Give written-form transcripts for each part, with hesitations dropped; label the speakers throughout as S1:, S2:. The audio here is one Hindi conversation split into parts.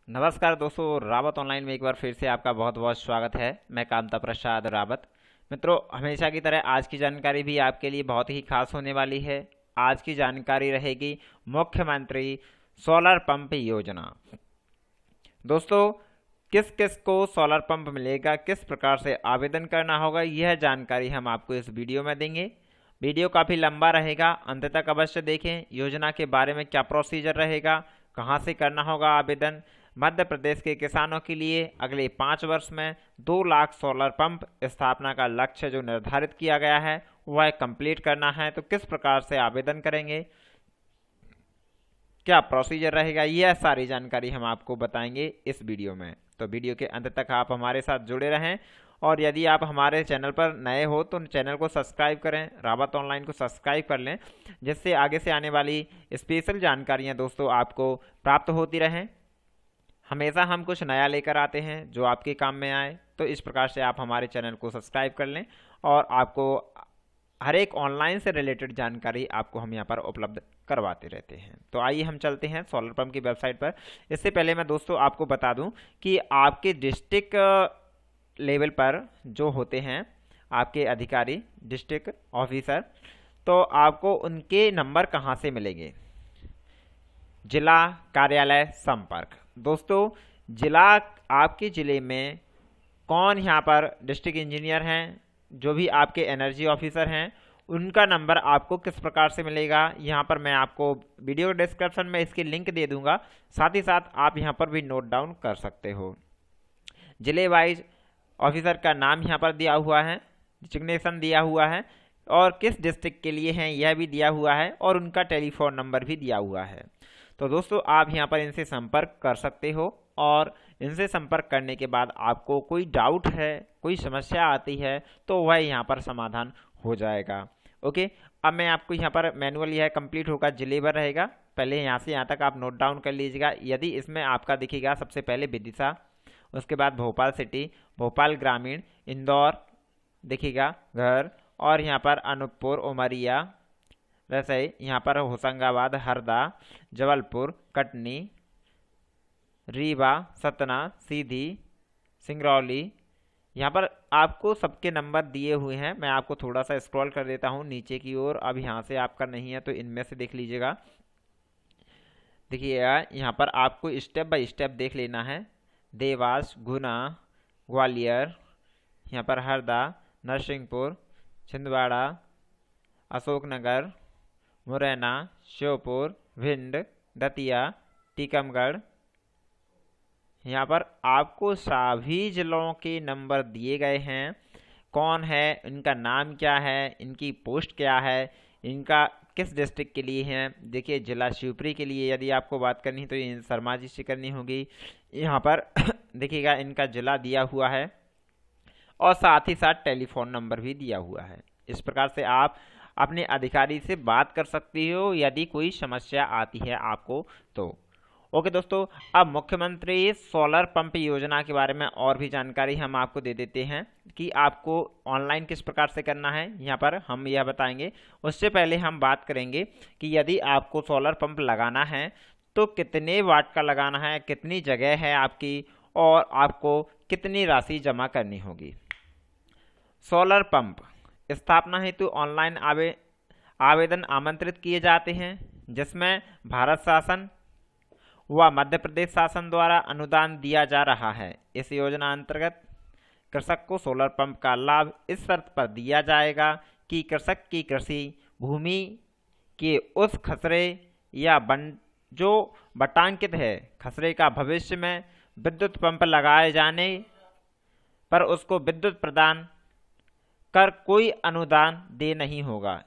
S1: नमस्कार दोस्तों, रावत ऑनलाइन में एक बार फिर से आपका बहुत बहुत स्वागत है। मैं कामता प्रसाद रावत। मित्रों, हमेशा की तरह आज की जानकारी भी आपके लिए बहुत ही खास होने वाली है। आज की जानकारी रहेगी मुख्यमंत्री सोलर पंप योजना। दोस्तों, किस किस को सोलर पंप मिलेगा, किस प्रकार से आवेदन करना होगा, यह जानकारी हम आपको इस वीडियो में देंगे। वीडियो काफ़ी लंबा रहेगा, अंत तक अवश्य देखें। योजना के बारे में क्या प्रोसीजर रहेगा, कहाँ से करना होगा आवेदन। मध्य प्रदेश के किसानों के लिए अगले 5 वर्ष में 2 लाख सोलर पंप स्थापना का लक्ष्य जो निर्धारित किया गया है वह कंप्लीट करना है। तो किस प्रकार से आवेदन करेंगे, क्या प्रोसीजर रहेगा, यह सारी जानकारी हम आपको बताएंगे इस वीडियो में। तो वीडियो के अंत तक आप हमारे साथ जुड़े रहें। और यदि आप हमारे चैनल पर नए हो तो चैनल को सब्सक्राइब करें, रावत ऑनलाइन को सब्सक्राइब कर लें, जिससे आगे से आने वाली स्पेशल जानकारियां दोस्तों आपको प्राप्त होती रहें। हमेशा हम कुछ नया लेकर आते हैं जो आपके काम में आए। तो इस प्रकार से आप हमारे चैनल को सब्सक्राइब कर लें और आपको हर एक ऑनलाइन से रिलेटेड जानकारी आपको हम यहाँ पर उपलब्ध करवाते रहते हैं। तो आइए हम चलते हैं सोलर पंप की वेबसाइट पर। इससे पहले मैं दोस्तों आपको बता दूं कि आपके डिस्ट्रिक्ट लेवल पर जो होते हैं आपके अधिकारी, डिस्ट्रिक्ट ऑफिसर, तो आपको उनके नंबर कहाँ से मिलेंगे। जिला कार्यालय संपर्क। दोस्तों, जिला, आपके ज़िले में कौन यहाँ पर डिस्ट्रिक्ट इंजीनियर हैं, जो भी आपके एनर्जी ऑफिसर हैं, उनका नंबर आपको किस प्रकार से मिलेगा, यहाँ पर मैं आपको वीडियो डिस्क्रिप्शन में इसकी लिंक दे दूंगा। साथ ही साथ आप यहाँ पर भी नोट डाउन कर सकते हो। जिले वाइज ऑफिसर का नाम यहाँ पर दिया हुआ है, डिजिग्नेशन दिया हुआ है, और किस डिस्ट्रिक्ट के लिए हैं यह भी दिया हुआ है, और उनका टेलीफोन नंबर भी दिया हुआ है। तो दोस्तों, आप यहाँ पर इनसे संपर्क कर सकते हो और इनसे संपर्क करने के बाद आपको कोई डाउट है, कोई समस्या आती है, तो वह यहाँ पर समाधान हो जाएगा। ओके, अब मैं आपको यहाँ पर मैनुअल यह कंप्लीट होगा, जिले भर रहेगा। पहले यहाँ से यहाँ तक आप नोट डाउन कर लीजिएगा। यदि इसमें आपका दिखेगा सबसे पहले विदिशा, उसके बाद भोपाल सिटी, भोपाल ग्रामीण, इंदौर दिखेगा घर, और यहाँ पर अनूपपुर, उमरिया, वैसे ही यहाँ पर होशंगाबाद, हरदा, जबलपुर, कटनी, रीवा, सतना, सीधी, सिंगरौली, यहाँ पर आपको सबके नंबर दिए हुए हैं। मैं आपको थोड़ा सा स्क्रॉल कर देता हूँ नीचे की ओर। अब यहाँ से आपका नहीं है तो इनमें से देख लीजिएगा। देखिएगा, यहाँ पर आपको स्टेप बाय स्टेप देख लेना है। देवास, गुना, ग्वालियर, यहाँ पर हरदा, नरसिंहपुर, छिंदवाड़ा, अशोकनगर, मुरैना, श्योपुर, भिंड, दतिया, टीकमगढ़, यहाँ पर आपको सभी जिलों के नंबर दिए गए हैं। कौन है, इनका नाम क्या है, इनकी पोस्ट क्या है, इनका किस डिस्ट्रिक्ट के लिए हैं। देखिए, जिला शिवपुरी के लिए यदि आपको बात करनी है तो ये शर्मा जी से करनी होगी। यहाँ पर देखिएगा, इनका जिला दिया हुआ है और साथ ही साथ टेलीफोन नंबर भी दिया हुआ है। इस प्रकार से आप अपने अधिकारी से बात कर सकते हो यदि कोई समस्या आती है आपको तो। ओके दोस्तों, अब मुख्यमंत्री सोलर पंप योजना के बारे में और भी जानकारी हम आपको दे देते हैं कि आपको ऑनलाइन किस प्रकार से करना है, यहाँ पर हम यह बताएंगे। उससे पहले हम बात करेंगे कि यदि आपको सोलर पंप लगाना है तो कितने वाट का लगाना है, कितनी जगह है आपकी, और आपको कितनी राशि जमा करनी होगी। सोलर पंप स्थापना हेतु ऑनलाइन आवेदन आमंत्रित किए जाते हैं, जिसमें भारत शासन व मध्य प्रदेश शासन द्वारा अनुदान दिया जा रहा है। इस योजना अंतर्गत कृषक को सोलर पंप का लाभ इस शर्त पर दिया जाएगा कि कृषक की कृषि भूमि के उस खसरे या जो बटांकित है खसरे का भविष्य में विद्युत पंप लगाए जाने पर उसको विद्युत प्रदान कर कोई अनुदान दे नहीं होगा।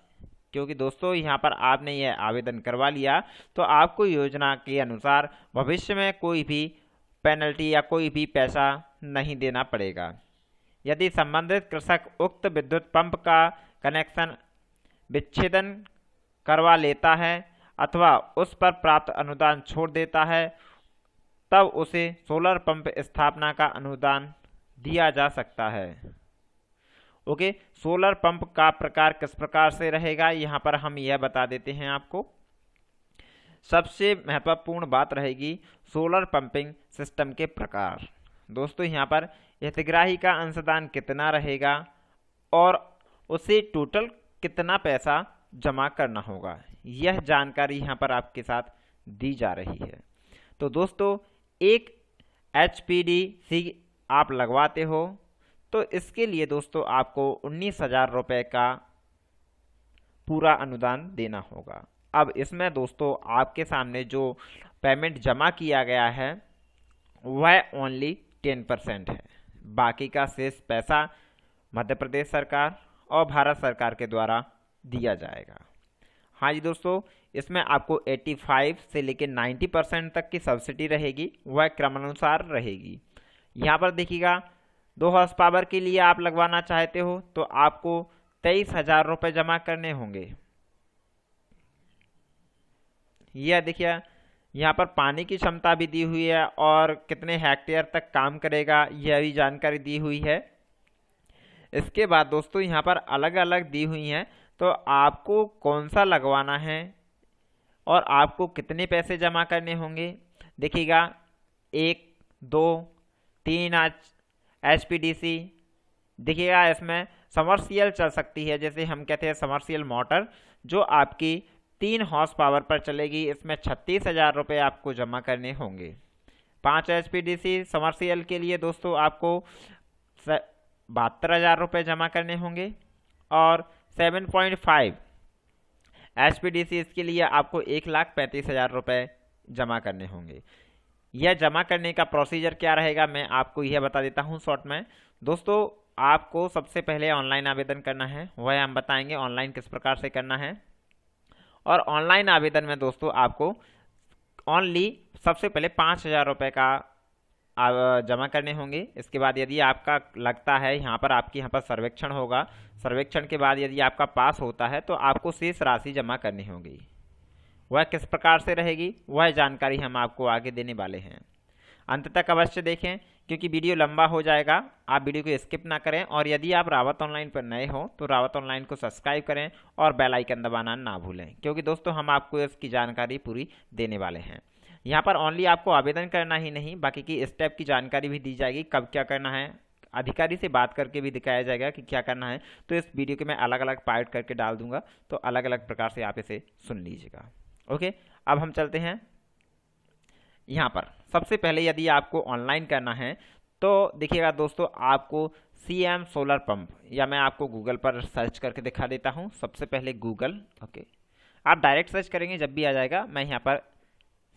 S1: क्योंकि दोस्तों, यहाँ पर आपने यह आवेदन करवा लिया तो आपको योजना के अनुसार भविष्य में कोई भी पेनल्टी या कोई भी पैसा नहीं देना पड़ेगा। यदि संबंधित कृषक उक्त विद्युत पंप का कनेक्शन विच्छेदन करवा लेता है अथवा उस पर प्राप्त अनुदान छोड़ देता है, तब उसे सोलर पंप स्थापना का अनुदान दिया जा सकता है। ओके, सोलर पंप का प्रकार किस प्रकार से रहेगा, यहाँ पर हम यह बता देते हैं आपको। सबसे महत्वपूर्ण बात रहेगी सोलर पंपिंग सिस्टम के प्रकार। दोस्तों यहाँ पर हितग्राही का अंशदान कितना रहेगा और उसे टोटल कितना पैसा जमा करना होगा, यह जानकारी यहाँ पर आपके साथ दी जा रही है। तो दोस्तों एक HPDC आप लगवाते हो तो इसके लिए दोस्तों आपको 19,000 रुपये का पूरा अनुदान देना होगा। अब इसमें दोस्तों आपके सामने जो पेमेंट जमा किया गया है वह ओनली 10% है। बाकी का शेष पैसा मध्य प्रदेश सरकार और भारत सरकार के द्वारा दिया जाएगा। हाँ जी दोस्तों, इसमें आपको 85 से लेकर 90% तक की सब्सिडी रहेगी, वह क्रमानुसार रहेगी। यहाँ पर देखिएगा 2 हॉर्स पावर के लिए आप लगवाना चाहते हो तो आपको 23,000 रुपये जमा करने होंगे। यह देखिए यहाँ पर पानी की क्षमता भी दी हुई है और कितने हेक्टेयर तक काम करेगा यह भी जानकारी दी हुई है। इसके बाद दोस्तों यहाँ पर अलग अलग दी हुई हैं, तो आपको कौन सा लगवाना है और आपको कितने पैसे जमा करने होंगे। देखिएगा 1, 2, 3 HPDC देखिएगा, इसमें समर्सियल चल सकती है, जैसे हम कहते हैं समर्सियल मोटर, जो आपकी 3 हॉर्स पावर पर चलेगी। इसमें 36,000 रुपये आपको जमा करने होंगे। 5 HPDC समर्सियल के लिए दोस्तों आपको 72,000 रुपये जमा करने होंगे और 7.5 HPDC इसके लिए आपको 1,35,000 रुपये जमा करने होंगे। यह जमा करने का प्रोसीजर क्या रहेगा मैं आपको यह बता देता हूं शॉर्ट में। दोस्तों आपको सबसे पहले ऑनलाइन आवेदन करना है, वह हम बताएंगे ऑनलाइन किस प्रकार से करना है। और ऑनलाइन आवेदन में दोस्तों आपको ओनली सबसे पहले 5,000 रुपये का जमा करने होंगे। इसके बाद यदि आपका लगता है आपके यहाँ पर सर्वेक्षण होगा, सर्वेक्षण के बाद यदि आपका पास होता है तो आपको शेष राशि जमा करनी होगी। वह किस प्रकार से रहेगी वह जानकारी हम आपको आगे देने वाले हैं। अंत तक अवश्य देखें क्योंकि वीडियो लंबा हो जाएगा। आप वीडियो को स्किप ना करें और यदि आप रावत ऑनलाइन पर नए हो तो रावत ऑनलाइन को सब्सक्राइब करें और बेल आइकन दबाना ना भूलें, क्योंकि दोस्तों हम आपको इसकी जानकारी पूरी देने वाले हैं। यहाँ पर ओनली आपको आवेदन करना ही नहीं, बाकी की स्टेप की जानकारी भी दी जाएगी, कब क्या करना है, अधिकारी से बात करके भी दिखाया जाएगा कि क्या करना है। तो इस वीडियो के मैं अलग अलग पार्ट करके डाल दूंगा, तो अलग अलग प्रकार से आप इसे सुन लीजिएगा। ओके, अब हम चलते हैं यहाँ पर। सबसे पहले यदि आपको ऑनलाइन करना है तो देखिएगा दोस्तों आपको CM सोलर पंप, या मैं आपको गूगल पर सर्च करके दिखा देता हूँ। सबसे पहले गूगल, ओके, आप डायरेक्ट सर्च करेंगे जब भी आ जाएगा। मैं यहाँ पर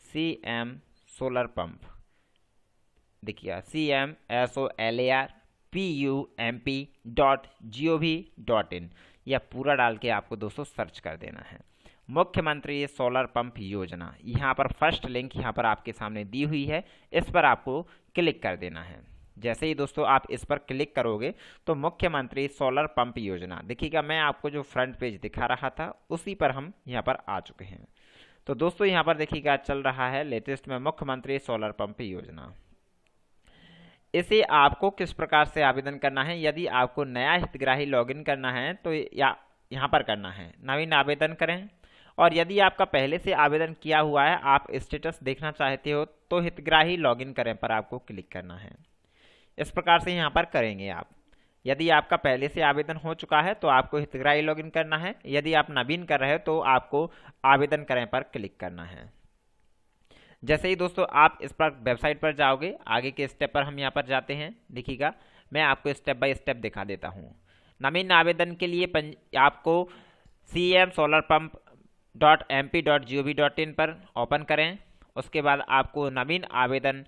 S1: CM सोलर पंप देखिए CMSOLARPUMP.gov.in, यह पूरा डाल के आपको दोस्तों सर्च कर देना है। मुख्यमंत्री सोलर पंप योजना, यहाँ पर फर्स्ट लिंक यहाँ पर आपके सामने दी हुई है, इस पर आपको क्लिक कर देना है। जैसे ही दोस्तों आप इस पर क्लिक करोगे तो मुख्यमंत्री सोलर पंप योजना देखिएगा, मैं आपको जो फ्रंट पेज दिखा रहा था उसी पर हम यहाँ पर आ चुके हैं। तो दोस्तों यहाँ पर देखिएगा चल रहा है लेटेस्ट में मुख्यमंत्री सोलर पंप योजना। इसे आपको किस प्रकार से आवेदन करना है, यदि आपको नया हितग्राही लॉगिन करना है तो यहाँ पर करना है, नवीन आवेदन करें। और यदि आपका पहले से आवेदन किया हुआ है, आप स्टेटस देखना चाहते हो तो हितग्राही लॉगिन करें पर आपको क्लिक करना है। इस प्रकार से यहाँ पर करेंगे आप। यदि आपका पहले से आवेदन हो चुका है तो आपको हितग्राही लॉगिन करना है, यदि आप नवीन कर रहे हो तो आपको आवेदन करें पर क्लिक करना है। जैसे ही दोस्तों आप इस पर वेबसाइट पर जाओगे, आगे के स्टेप पर हम यहाँ पर जाते हैं। देखिएगा मैं आपको स्टेप बाय स्टेप दिखा देता हूँ। नवीन आवेदन के लिए आपको CMSolarpump.mp.gov.in पर ओपन करें। उसके बाद आपको नवीन आवेदन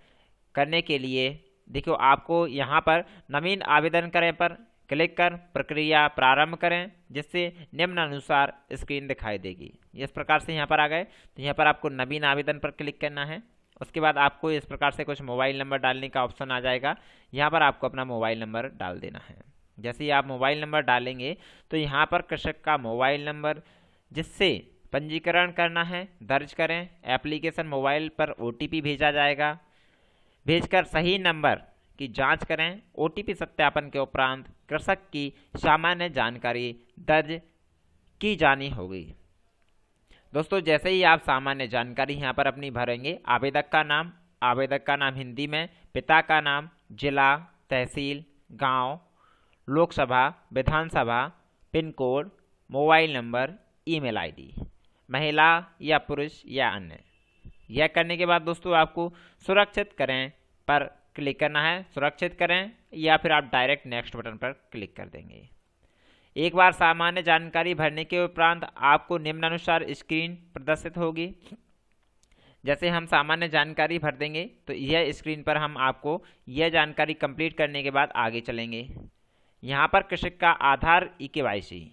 S1: करने के लिए देखो, आपको यहाँ पर नवीन आवेदन करें पर क्लिक कर प्रक्रिया प्रारंभ करें, जिससे निम्नानुसार स्क्रीन दिखाई देगी। इस प्रकार से यहाँ पर आ गए तो यहाँ पर आपको नवीन आवेदन पर क्लिक करना है। उसके बाद आपको इस प्रकार से कुछ मोबाइल नंबर डालने का ऑप्शन आ जाएगा, यहाँ पर आपको अपना मोबाइल नंबर डाल देना है। जैसे ही आप मोबाइल नंबर डालेंगे तो यहाँ पर कृषक का मोबाइल नंबर जिससे पंजीकरण करना है दर्ज करें। एप्लीकेशन मोबाइल पर OTP भेजा जाएगा, भेजकर सही नंबर की जांच करें। OTP सत्यापन के उपरांत कृषक की सामान्य जानकारी दर्ज की जानी होगी। दोस्तों जैसे ही आप सामान्य जानकारी यहाँ पर अपनी भरेंगे, आवेदक का नाम हिंदी में, पिता का नाम, जिला, तहसील, गांव, Lok Sabha, Vidhan Sabha, pin code, mobile number, email ID, महिला या पुरुष या अन्य। यह करने के बाद दोस्तों आपको सुरक्षित करें पर क्लिक करना है। सुरक्षित करें या फिर आप डायरेक्ट नेक्स्ट बटन पर क्लिक कर देंगे। एक बार सामान्य जानकारी भरने के उपरांत आपको निम्नानुसार स्क्रीन प्रदर्शित होगी। जैसे हम सामान्य जानकारी भर देंगे तो यह स्क्रीन पर हम आपको यह जानकारी कंप्लीट करने के बाद आगे चलेंगे। यहाँ पर कृषक का आधार eKYC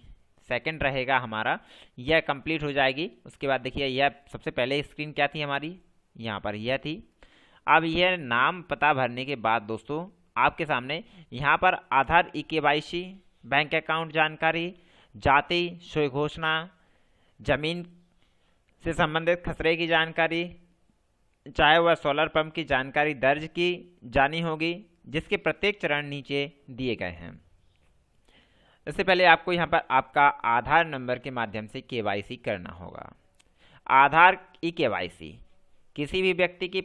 S1: सेकंड रहेगा हमारा, यह कंप्लीट हो जाएगी। उसके बाद देखिए यह सबसे पहले स्क्रीन क्या थी हमारी, यहाँ पर यह थी। अब यह नाम पता भरने के बाद दोस्तों आपके सामने यहाँ पर आधार eKYC, बैंक अकाउंट जानकारी, जाति, स्वयं घोषणा, जमीन से संबंधित खसरे की जानकारी, चाहे वह सोलर पंप की जानकारी दर्ज की जानी होगी, जिसके प्रत्येक चरण नीचे दिए गए हैं। इससे पहले आपको यहाँ पर आपका आधार नंबर के माध्यम से KYC करना होगा। आधार eKYC किसी भी व्यक्ति की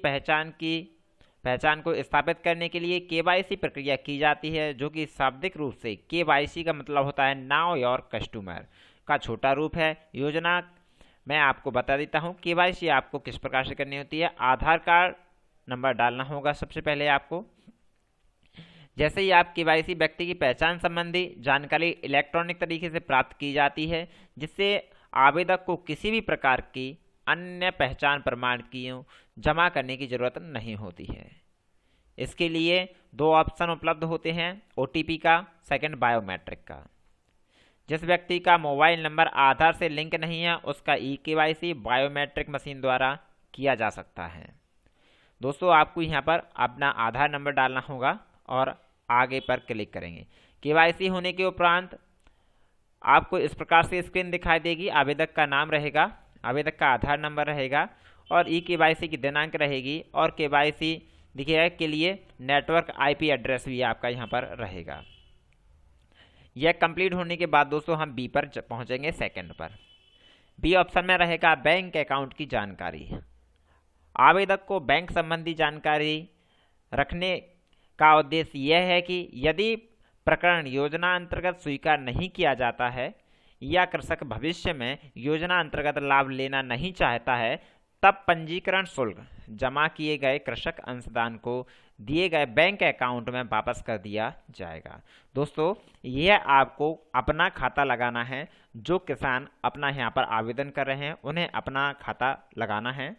S1: पहचान को स्थापित करने के लिए KYC प्रक्रिया की जाती है, जो कि शाब्दिक रूप से KYC का मतलब होता है नाउ योर कस्टमर का छोटा रूप है। योजना मैं आपको बता देता हूँ KYC आपको किस प्रकार से करनी होती है। आधार कार्ड नंबर डालना होगा सबसे पहले आपको। जैसे ही आप KYC व्यक्ति की पहचान संबंधी जानकारी इलेक्ट्रॉनिक तरीके से प्राप्त की जाती है, जिससे आवेदक को किसी भी प्रकार की अन्य पहचान प्रमाण की जमा करने की जरूरत नहीं होती है। इसके लिए दो ऑप्शन उपलब्ध होते हैं, OTP का, सेकंड बायोमेट्रिक का। जिस व्यक्ति का मोबाइल नंबर आधार से लिंक नहीं है, उसका eKYC बायोमेट्रिक मशीन द्वारा किया जा सकता है। दोस्तों आपको यहाँ पर अपना आधार नंबर डालना होगा और आगे पर क्लिक करेंगे। KYC होने के उपरांत आपको इस प्रकार से स्क्रीन दिखाई देगी। आवेदक का नाम रहेगा, आवेदक का आधार नंबर रहेगा और eKYC की दिनांक रहेगी और KYC देखिएगा के लिए नेटवर्क IP एड्रेस भी आपका यहाँ पर रहेगा। यह कंप्लीट होने के बाद दोस्तों हम B पर पहुँचेंगे, सेकंड पर। B ऑप्शन में रहेगा बैंक अकाउंट की जानकारी। आवेदक को बैंक संबंधी जानकारी रखने का उद्देश्य यह है कि यदि प्रकरण योजना अंतर्गत स्वीकार नहीं किया जाता है या कृषक भविष्य में योजना अंतर्गत लाभ लेना नहीं चाहता है, तब पंजीकरण शुल्क जमा किए गए कृषक अंशदान को दिए गए बैंक अकाउंट में वापस कर दिया जाएगा। दोस्तों यह आपको अपना खाता लगाना है। जो किसान अपना यहाँ पर आवेदन कर रहे हैं उन्हें अपना खाता लगाना है।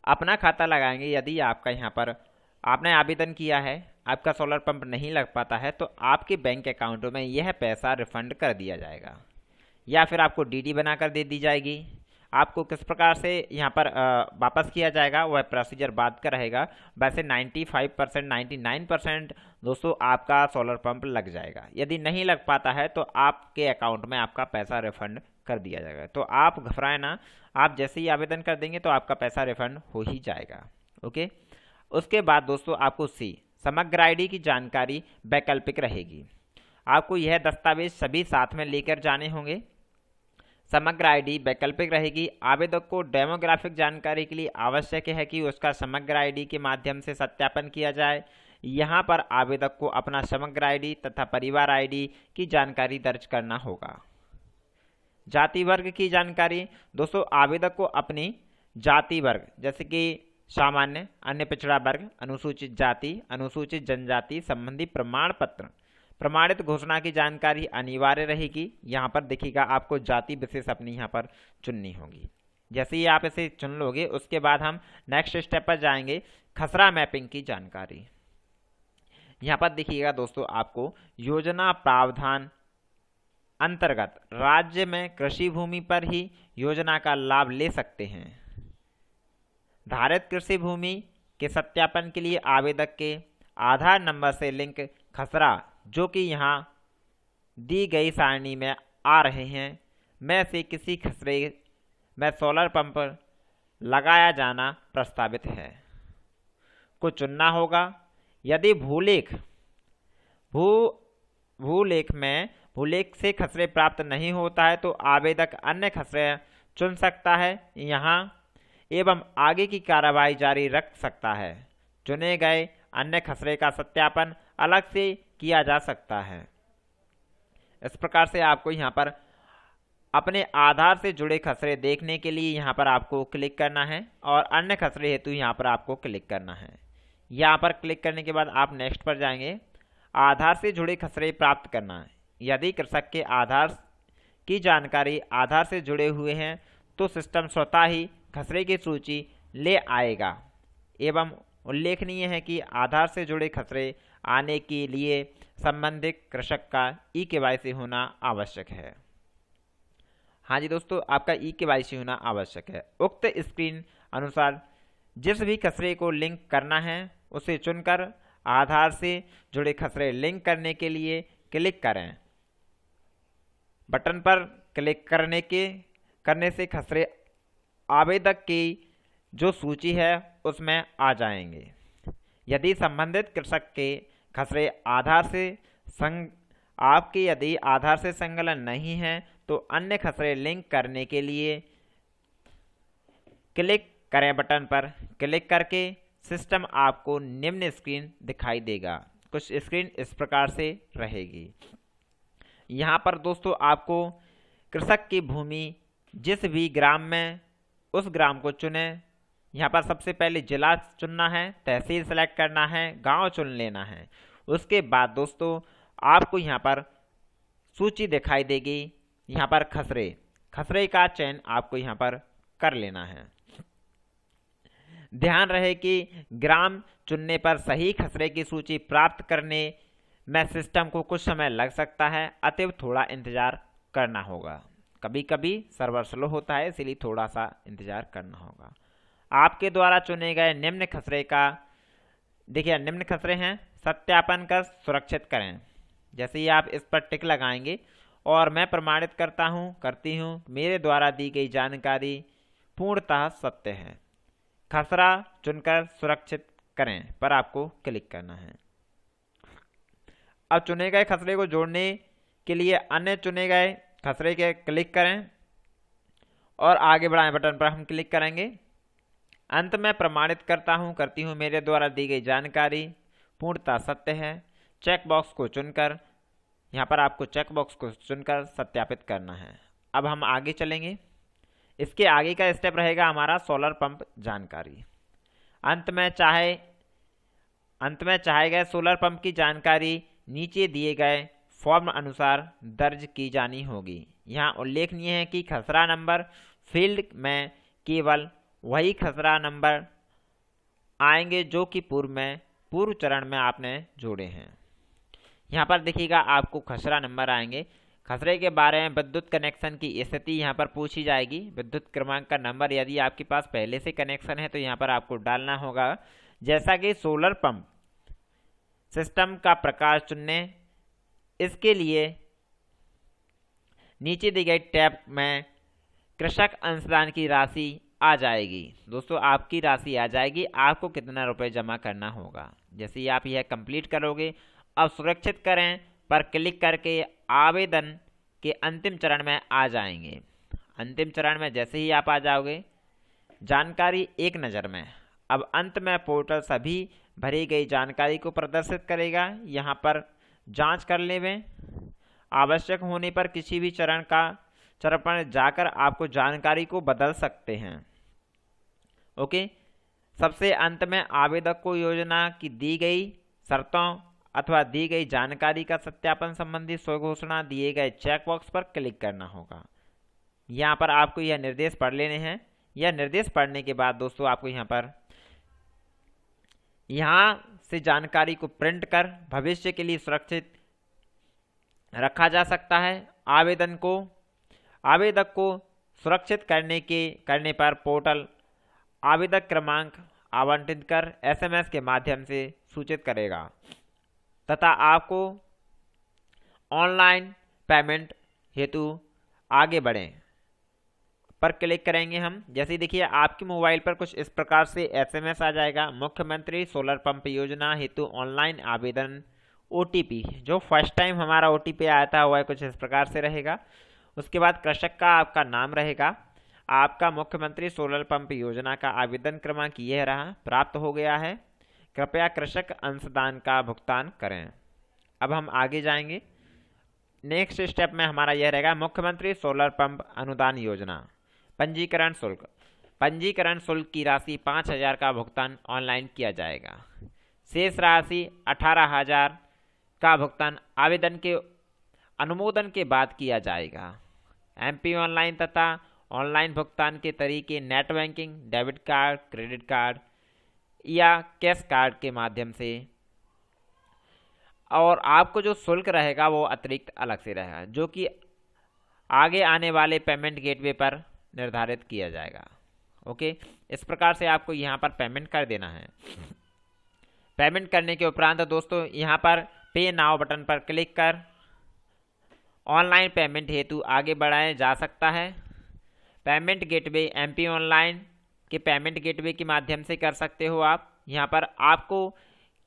S1: अपना खाता लगाएंगे। यदि आपका यहाँ पर आपने आवेदन किया है, आपका सोलर पंप नहीं लग पाता है, तो आपके बैंक अकाउंट में यह पैसा रिफंड कर दिया जाएगा या फिर आपको DD बनाकर दे दी जाएगी। आपको किस प्रकार से यहाँ पर वापस किया जाएगा वह प्रोसीजर बाद का रहेगा। वैसे 95% 99% दोस्तों आपका सोलर पंप लग जाएगा। यदि नहीं लग पाता है तो आपके अकाउंट में आपका पैसा रिफंड कर दिया जाएगा। तो आप घबराएं ना, आप जैसे ही आवेदन कर देंगे तो आपका पैसा रिफंड हो ही जाएगा। ओके। उसके बाद दोस्तों आपको C समग्र ID की जानकारी वैकल्पिक रहेगी। आपको यह दस्तावेज सभी साथ में लेकर जाने होंगे। समग्र ID वैकल्पिक रहेगी। आवेदक को डेमोग्राफिक जानकारी के लिए आवश्यक है कि उसका समग्र ID के माध्यम से सत्यापन किया जाए। यहाँ पर आवेदक को अपना समग्र ID तथा परिवार ID की जानकारी दर्ज करना होगा। जाति वर्ग की जानकारी दोस्तों आवेदक को अपनी जाति वर्ग जैसे कि सामान्य, अन्य पिछड़ा वर्ग, अनुसूचित जाति, अनुसूचित जनजाति संबंधी प्रमाण पत्र, प्रमाणित घोषणा की जानकारी अनिवार्य रहेगी। यहाँ पर देखिएगा आपको जाति विशेष अपनी यहाँ पर चुननी होगी। जैसे ही आप इसे चुन लोगे उसके बाद हम नेक्स्ट स्टेप पर जाएंगे, खसरा मैपिंग की जानकारी। यहाँ पर देखिएगा दोस्तों आपको योजना प्रावधान अंतर्गत राज्य में कृषि भूमि पर ही योजना का लाभ ले सकते हैं। धारित कृषि भूमि के सत्यापन के लिए आवेदक के आधार नंबर से लिंक खसरा जो कि यहाँ दी गई सारणी में आ रहे हैं में से किसी खसरे में सोलर पंप लगाया जाना प्रस्तावित है को चुनना होगा। यदि भूलेख से खसरे प्राप्त नहीं होता है तो आवेदक अन्य खसरे चुन सकता है यहाँ एवं आगे की कार्रवाई जारी रख सकता है। चुने गए अन्य खसरे का सत्यापन अलग से किया जा सकता है। इस प्रकार से आपको यहाँ पर अपने आधार से जुड़े खसरे देखने के लिए यहाँ पर आपको क्लिक करना है और अन्य खसरे हेतु यहाँ पर आपको क्लिक करना है। यहाँ पर क्लिक करने के बाद आप नेक्स्ट पर जाएंगे। आधार से जुड़े खसरे प्राप्त करना है। यदि कृषक के आधार की जानकारी आधार से जुड़े हुए हैं तो सिस्टम स्वतः ही खसरे की सूची ले आएगा एवं उल्लेखनीय है कि आधार से जुड़े खसरे आने के लिए संबंधित कृषक का ई-केवाईसी होना आवश्यक है। हाँ जी दोस्तों, आपका ई-केवाईसी होना आवश्यक है। उक्त स्क्रीन अनुसार जिस भी खसरे को लिंक करना है उसे चुनकर आधार से जुड़े खसरे लिंक करने के लिए क्लिक करें। बटन पर क्लिक करने से खसरे आवेदक की जो सूची है उसमें आ जाएंगे। यदि संबंधित कृषक के खसरे यदि आधार से संलग्न नहीं है तो अन्य खसरे लिंक करने के लिए क्लिक करें। बटन पर क्लिक करके सिस्टम आपको निम्न स्क्रीन दिखाई देगा। कुछ स्क्रीन इस प्रकार से रहेगी। यहाँ पर दोस्तों आपको कृषक की भूमि जिस भी ग्राम में, उस ग्राम को चुनें। यहाँ पर सबसे पहले जिला चुनना है, तहसील सेलेक्ट करना है, गांव चुन लेना है। उसके बाद दोस्तों आपको यहाँ पर सूची दिखाई देगी। यहाँ पर खसरे का चयन आपको यहाँ पर कर लेना है। ध्यान रहे कि ग्राम चुनने पर सही खसरे की सूची प्राप्त करने में सिस्टम को कुछ समय लग सकता है, अतएव थोड़ा इंतजार करना होगा। कभी कभी सर्वर स्लो होता है, इसलिए थोड़ा सा इंतजार करना होगा। आपके द्वारा चुने गए निम्न खसरे का देखिए, निम्न खसरे हैं, सत्यापन कर सुरक्षित करें। जैसे ही आप इस पर टिक लगाएंगे और मैं प्रमाणित करती हूँ मेरे द्वारा दी गई जानकारी पूर्णतः सत्य है, खसरा चुनकर सुरक्षित करें पर आपको क्लिक करना है। अब चुने गए खसरे को जोड़ने के लिए अन्य चुने गए खसरे के क्लिक करें और आगे बढ़ाएं बटन पर हम क्लिक करेंगे। अंत में प्रमाणित करती हूँ मेरे द्वारा दी गई जानकारी पूर्णतः सत्य है। चेक बॉक्स को चुनकर यहाँ पर आपको चेक बॉक्स को चुनकर सत्यापित करना है। अब हम आगे चलेंगे। इसके आगे का स्टेप रहेगा हमारा सोलर पंप जानकारी। अंत में चाहे गए सोलर पंप की जानकारी नीचे दिए गए फॉर्म अनुसार दर्ज की जानी होगी। यहाँ उल्लेखनीय है कि खसरा नंबर फील्ड में केवल वही खसरा नंबर आएंगे जो कि पूर्व चरण में आपने जोड़े हैं। यहाँ पर देखिएगा आपको खसरा नंबर आएंगे। खसरे के बारे में विद्युत कनेक्शन की स्थिति यहाँ पर पूछी जाएगी। विद्युत क्रमांक का नंबर यदि आपके पास पहले से कनेक्शन है तो यहाँ पर आपको डालना होगा। जैसा कि सोलर पंप सिस्टम का प्रकार चुनने, इसके लिए नीचे दी गई टैब में कृषक अंशदान की राशि आ जाएगी। दोस्तों आपकी राशि आ जाएगी, आपको कितना रुपए जमा करना होगा। जैसे ही आप यह कंप्लीट करोगे, अब सुरक्षित करें पर क्लिक करके आवेदन के अंतिम चरण में आ जाएंगे। अंतिम चरण में जैसे ही आप आ जाओगे, जानकारी एक नज़र में। अब अंत में पोर्टल सभी भरी गई जानकारी को प्रदर्शित करेगा। यहाँ पर जांच कर लें। आवश्यक होने पर किसी भी चरण पर जाकर आपको जानकारी को बदल सकते हैं। ओके, सबसे अंत में आवेदक को योजना की दी गई शर्तों अथवा दी गई जानकारी का सत्यापन संबंधी स्वघोषणा दिए गए चेक बॉक्स पर क्लिक करना होगा। यहाँ पर आपको यह निर्देश पढ़ लेने हैं। यह निर्देश पढ़ने के बाद दोस्तों आपको यहाँ से जानकारी को प्रिंट कर भविष्य के लिए सुरक्षित रखा जा सकता है। आवेदक को सुरक्षित करने पर पोर्टल आवेदक क्रमांक आवंटित कर SMS के माध्यम से सूचित करेगा तथा आपको ऑनलाइन पेमेंट हेतु आगे बढ़ें पर क्लिक करेंगे हम। जैसे देखिए आपके मोबाइल पर कुछ इस प्रकार से SMS आ जाएगा, मुख्यमंत्री सोलर पंप योजना हेतु ऑनलाइन आवेदन OTP। जो फर्स्ट टाइम हमारा OTP आया था वह कुछ इस प्रकार से रहेगा। उसके बाद कृषक का आपका नाम रहेगा, आपका मुख्यमंत्री सोलर पंप योजना का आवेदन क्रमांक यह रहा, प्राप्त हो गया है। कृपया कृषक अंशदान का भुगतान करें। अब हम आगे जाएंगे। नेक्स्ट स्टेप में हमारा यह रहेगा मुख्यमंत्री सोलर पंप अनुदान योजना पंजीकरण शुल्क। पंजीकरण शुल्क की राशि 5,000 का भुगतान ऑनलाइन किया जाएगा। शेष राशि 18,000 का भुगतान आवेदन के अनुमोदन के बाद किया जाएगा। MP ऑनलाइन तथा ऑनलाइन भुगतान के तरीके net banking, debit card, credit card या कैश कार्ड के माध्यम से, और आपको जो शुल्क रहेगा वो अतिरिक्त अलग से रहेगा, जो कि आगे आने वाले पेमेंट गेटवे पर निर्धारित किया जाएगा। ओके, इस प्रकार से आपको यहाँ पर पेमेंट कर देना है। पेमेंट करने के उपरांत दोस्तों यहाँ पर पे नाउ बटन पर क्लिक कर ऑनलाइन पेमेंट हेतु आगे बढ़ाया जा सकता है। पेमेंट गेटवे MP ऑनलाइन के पेमेंट गेटवे के माध्यम से कर सकते हो आप। यहाँ पर आपको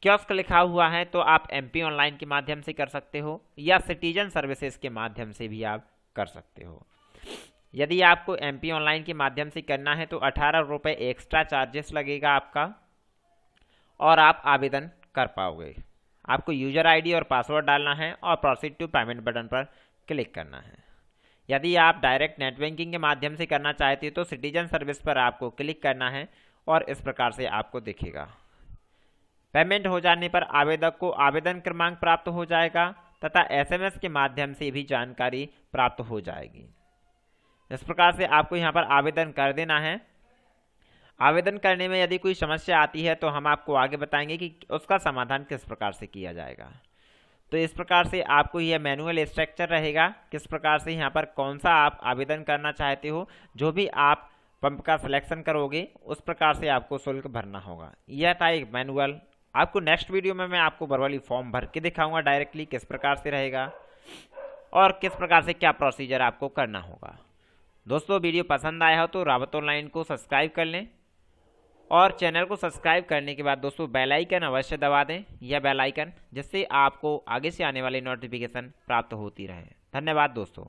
S1: कियोस्क लिखा हुआ है तो आप MP ऑनलाइन के माध्यम से कर सकते हो, या सिटीजन सर्विसेज के माध्यम से भी आप कर सकते हो। यदि आपको MP ऑनलाइन के माध्यम से करना है तो 18 रुपये एक्स्ट्रा चार्जेस लगेगा आपका, और आप आवेदन कर पाओगे। आपको यूजर ID और पासवर्ड डालना है और प्रोसीड टू पेमेंट बटन पर क्लिक करना है। यदि आप डायरेक्ट नेट बैंकिंग के माध्यम से करना चाहते हो तो सिटीजन सर्विस पर आपको क्लिक करना है और इस प्रकार से आपको दिखेगा। पेमेंट हो जाने पर आवेदक को आवेदन क्रमांक प्राप्त हो जाएगा तथा SMS के माध्यम से भी जानकारी प्राप्त हो जाएगी। इस प्रकार से आपको यहाँ पर आवेदन कर देना है। आवेदन करने में यदि कोई समस्या आती है तो हम आपको आगे बताएंगे कि उसका समाधान किस प्रकार से किया जाएगा। तो इस प्रकार से आपको यह मैनुअल स्ट्रक्चर रहेगा, किस प्रकार से यहाँ पर कौन सा आप आवेदन करना चाहते हो। जो भी आप पंप का सिलेक्शन करोगे उस प्रकार से आपको शुल्क भरना होगा। यह था एक मैनुअल। आपको नेक्स्ट वीडियो में मैं आपको वर्बली फॉर्म भर के दिखाऊंगा डायरेक्टली किस प्रकार से रहेगा और किस प्रकार से क्या प्रोसीजर आपको करना होगा। दोस्तों वीडियो पसंद आया हो तो रावत ऑनलाइन को सब्सक्राइब कर लें, और चैनल को सब्सक्राइब करने के बाद दोस्तों बेल आइकन अवश्य दबा दें, यह बेल आइकन, जिससे आपको आगे से आने वाली नोटिफिकेशन प्राप्त होती रहे। धन्यवाद दोस्तों।